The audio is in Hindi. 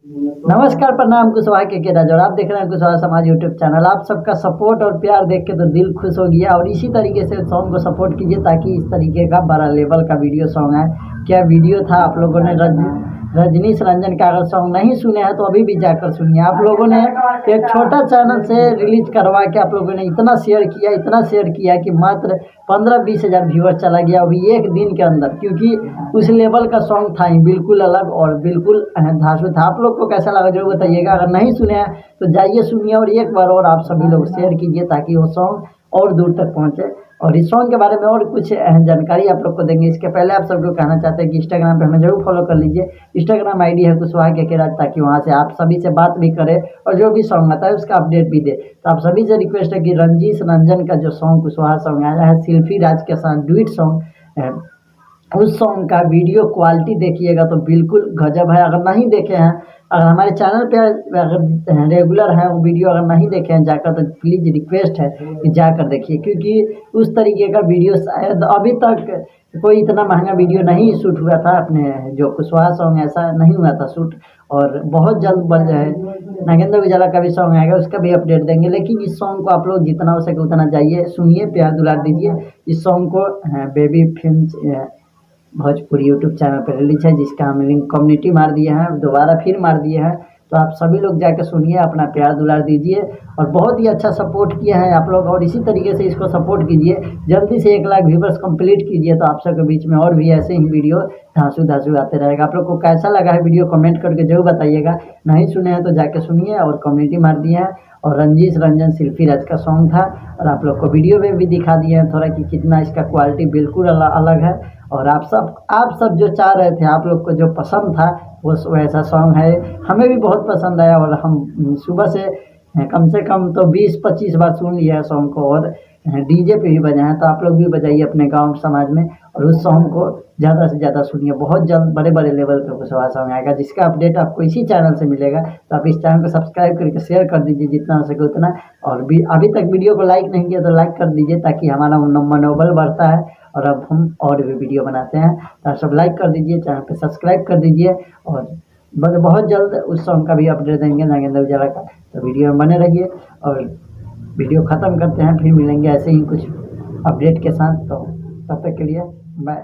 नमस्कार, प्रणाम। कुशवाहा के राज और आप देख रहे हैं कुशवाहा समाज यूट्यूब चैनल। आप सबका सपोर्ट और प्यार देख के तो दिल खुश हो गया और इसी तरीके से सॉन्ग को सपोर्ट कीजिए ताकि इस तरीके का बड़ा लेवल का वीडियो सॉन्ग आए। क्या वीडियो था, आप लोगों ने रजनीश रंजन का अगर सॉन्ग नहीं सुने हैं तो अभी भी जाकर सुनिए। आप लोगों ने एक छोटा चैनल से रिलीज करवा के आप लोगों ने इतना शेयर किया कि मात्र 15-20 हज़ार व्यूअर चला गया अभी एक दिन के अंदर, क्योंकि उस लेवल का सॉन्ग था ही बिल्कुल अलग और बिल्कुल धांसू था। आप लोग को कैसा लगा जरूर बताइएगा। अगर नहीं सुने हैं तो जाइए सुनिए और एक बार और आप सभी लोग शेयर कीजिए ताकि वो सॉन्ग और दूर तक पहुंचे। और इस सॉन्ग के बारे में और कुछ जानकारी आप लोग को देंगे। इसके पहले आप सबको कहना चाहते हैं कि इंस्टाग्राम पे हमें जरूर फॉलो कर लीजिए। इंस्टाग्राम आईडी है कुशवाहा के राज, ताकि वहाँ से आप सभी से बात भी करें और जो भी सॉन्ग आता है उसका अपडेट भी दे। तो आप सभी से रिक्वेस्ट है कि रंजीश रंजन का जो सॉन्ग कुशवाहा सॉन्ग आया है सिल्फी राज के साथ डुएट सॉन्ग, उस सॉन्ग का वीडियो क्वालिटी देखिएगा तो बिल्कुल गजब है। अगर नहीं देखे हैं, अगर हमारे चैनल पे अगर रेगुलर है वो वीडियो अगर नहीं देखे हैं जाकर, तो प्लीज़ रिक्वेस्ट है कि जाकर देखिए, क्योंकि उस तरीके का वीडियो शायद अभी तक कोई इतना महंगा वीडियो नहीं शूट हुआ था। अपने जो कुशवाहा सॉन्ग ऐसा नहीं हुआ था शूट, और बहुत जल्द बढ़ जाए। नागेंद्र उजाला का भी सॉन्ग आएगा, उसका भी अपडेट देंगे। लेकिन इस सॉन्ग को आप लोग जितना हो सके उतना जाइए सुनिए, प्यार दुलार दीजिए। इस सॉन्ग को baby film Bhojpuri YouTube channel पर रिलीज है, जिसका हम लिंक कम्युनिटी मार दिए हैं, दोबारा फिर मार दिए हैं। तो आप सभी लोग जाकर सुनिए, अपना प्यार दुलार दीजिए और बहुत ही अच्छा सपोर्ट किए हैं आप लोग, और इसी तरीके से इसको सपोर्ट कीजिए। जल्दी से 1 लाख व्यूवर्स कंप्लीट कीजिए, तो आप सबके बीच में और भी ऐसे ही वीडियो धांसू आते रहेगा। आप लोग को कैसा लगा है वीडियो कमेंट करके जरूर बताइएगा। नहीं सुने हैं तो जाके सुनिए और कम्युनिटी मार दिए हैं। और रंजीश रंजन सिल्फी राज का सॉन्ग था और आप लोग को वीडियो में भी दिखा दिए हैं थोड़ा कि कितना इसका क्वालिटी बिल्कुल अलग है। और आप सब जो चाह रहे थे, आप लोग को जो पसंद था वो वैसा सॉन्ग है। हमें भी बहुत पसंद आया और हम सुबह से कम से कम तो 20-25 बार सुन लिया है सॉन्ग को, और डीजे पे भी बजाए हैं। तो आप लोग भी बजाइए अपने गांव समाज में और उस सॉन्ग को ज़्यादा से ज़्यादा सुनिए। बहुत जल्द बड़े लेवल पे कुशवाहा सॉन्ग आएगा, जिसका अपडेट आपको इसी चैनल से मिलेगा। तो आप इस चैनल को सब्सक्राइब करके शेयर कर दीजिए जितना हो सके उतना, और भी अभी तक वीडियो को लाइक नहीं किया तो लाइक कर दीजिए ताकि हमारा मनोबल बढ़ता है और अब हम और भी वीडियो बनाते हैं। तो आप सब लाइक कर दीजिए, चैनल पे सब्सक्राइब कर दीजिए और बहुत जल्द उस सॉन्ग का भी अपडेट देंगे नागेंद्र उजाला का। तो वीडियो में बने रहिए और वीडियो ख़त्म करते हैं, फिर मिलेंगे ऐसे ही कुछ अपडेट के साथ। तो तब तक के लिए बाय।